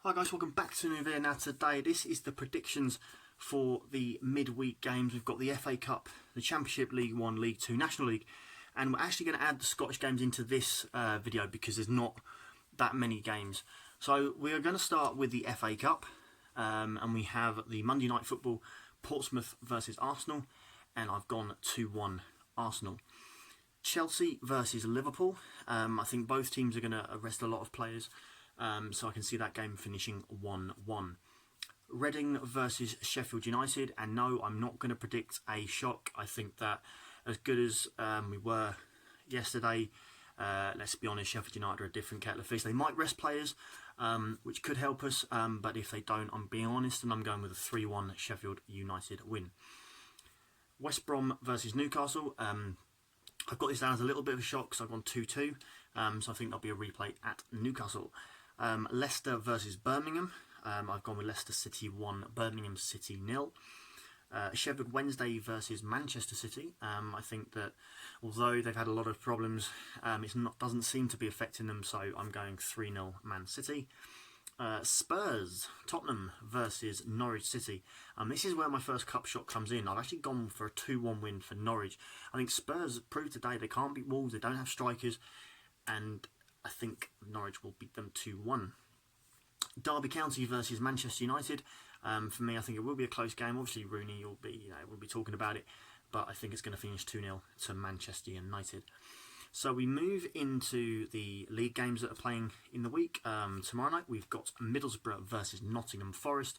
Hi guys, welcome back to a new video. Now today, this is the predictions for the midweek games. We've got the FA Cup, the Championship, League 1, League 2, National League, and we're actually going to add the Scottish games into this video because there's not that many games. So we are going to start with the FA Cup, and we have the Monday Night Football, Portsmouth versus Arsenal, and I've gone 2-1 Arsenal. Chelsea versus Liverpool. I think both teams are going to arrest a lot of players. So I can see that game finishing 1-1. Reading versus Sheffield United, and no, I'm not going to predict a shock. I think that as good as we were yesterday, let's be honest, Sheffield United are a different kettle of fish. They might rest players, which could help us, but if they don't, I'm being honest, and I'm going with a 3-1 Sheffield United win. West Brom versus Newcastle. I've got this down as a little bit of a shock because I've gone 2-2, so I think there'll be a replay at Newcastle. Leicester versus Birmingham. I've gone with Leicester City 1, Birmingham City 0. Sheffield Wednesday versus Manchester City. I think that although they've had a lot of problems, it doesn't seem to be affecting them, so I'm going 3-0 Man City. Spurs, Tottenham versus Norwich City. This is where my first cup shot comes in. I've actually gone for a 2-1 win for Norwich. I think Spurs proved today they can't beat Wolves, they don't have strikers, and I think Norwich will beat them 2-1. Derby County versus Manchester United. For me, I think it will be a close game. Obviously, Rooney will be talking about it, but I think it's going to finish 2-0 to Manchester United. So we move into the league games that are playing in the week. Tomorrow night we've got Middlesbrough versus Nottingham Forest,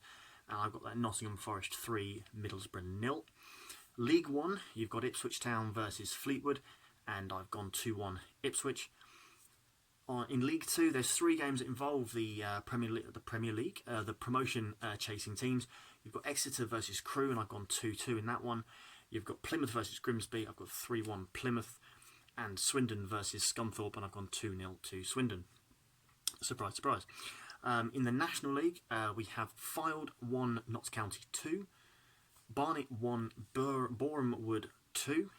and I've got that Nottingham Forest 3, Middlesbrough 0. League 1, you've got Ipswich Town versus Fleetwood, and I've gone 2-1 Ipswich. In League 2, there's 3 games that involve the Premier League, the promotion chasing teams. You've got Exeter versus Crewe, and I've gone 2-2 in that one. You've got Plymouth versus Grimsby, I've got 3-1 Plymouth. And Swindon versus Scunthorpe, and I've gone 2-0 to Swindon. Surprise, surprise. In the National League, we have Fylde 1, Notts County 2. Barnet 1, Boreham Wood 2.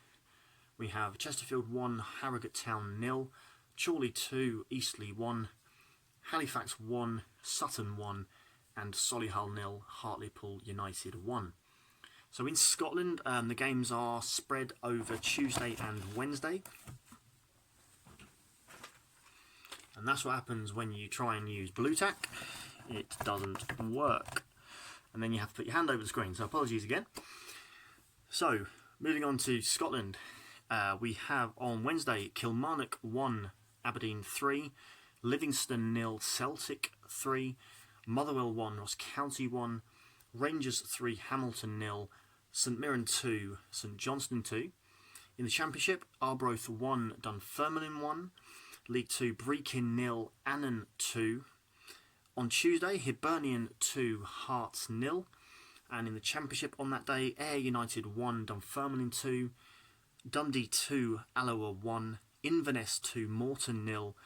We have Chesterfield 1, Harrogate Town 0. Chorley 2, Eastleigh 1. Halifax 1, Sutton 1. And Solihull 0, Hartlepool United 1. So in Scotland, the games are spread over Tuesday and Wednesday. And that's what happens when you try and use Blue Tack. It doesn't work. And then you have to put your hand over the screen. So apologies again. So, moving on to Scotland. We have on Wednesday, Kilmarnock 1, Aberdeen 3. Livingston 0, Celtic 3. Motherwell 1, Ross County 1. Rangers 3, Hamilton 0. St Mirren 2, St Johnstone 2. In the Championship, Arbroath 1, Dunfermline 1. League 2, Brechin 0, Annan 2. On Tuesday, Hibernian 2, Hearts 0. And in the Championship on that day, Ayr United 1, Dunfermline 2. Dundee 2, Alloa 1. Inverness 2, Morton 0.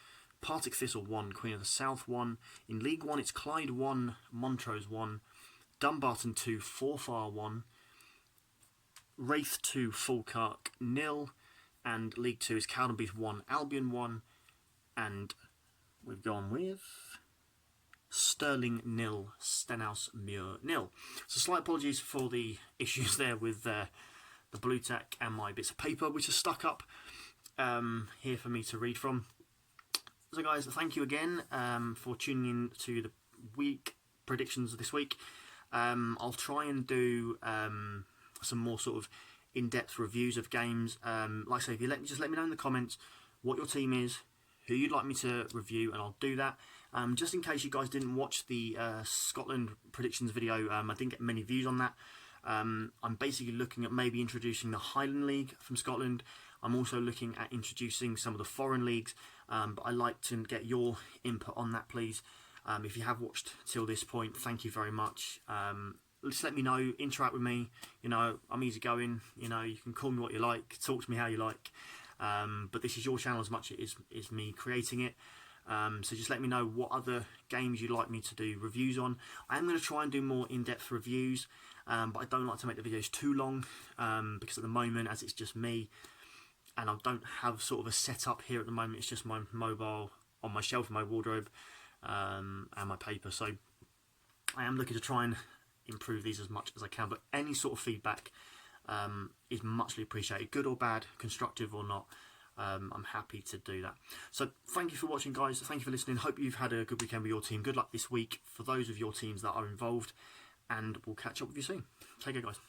Partick Thistle 1, Queen of the South 1. In League 1, it's Clyde 1, Montrose 1. Dumbarton 2, Forfar 1. Wraith 2, Falkirk 0, and League 2 is Cowdenbeath 1, Albion 1, and we've gone with Stirling 0, Stenhousemuir 0. So slight apologies for the issues there with the Blue Tack and my bits of paper which are stuck up here for me to read from. So guys, thank you again for tuning in to the week predictions this week. I'll try and do some more sort of in-depth reviews of games. Like I say, if you just let me know in the comments what your team is, who you'd like me to review, and I'll do that. Just in case you guys didn't watch the Scotland predictions video, I didn't get many views on that. I'm basically looking at maybe introducing the Highland League from Scotland. I'm also looking at introducing some of the foreign leagues, but I'd like to get your input on that, please. If you have watched till this point, thank you very much. Just let me know, interact with me. You know, I'm easygoing. You know, you can call me what you like, talk to me how you like. But this is your channel as much as it is me creating it. So just let me know what other games you'd like me to do reviews on. I am going to try and do more in-depth reviews, but I don't like to make the videos too long because at the moment, as it's just me, and I don't have sort of a setup here at the moment. It's just my mobile on my shelf in my wardrobe and my paper. So I am looking to try and improve these as much as I can, but any sort of feedback is muchly appreciated, good or bad, constructive or not. I'm happy to do that. So thank you for watching, guys. Thank you for listening. Hope you've had a good weekend with your team. Good luck this week for those of your teams that are involved, and we'll catch up with you soon. Take care, guys.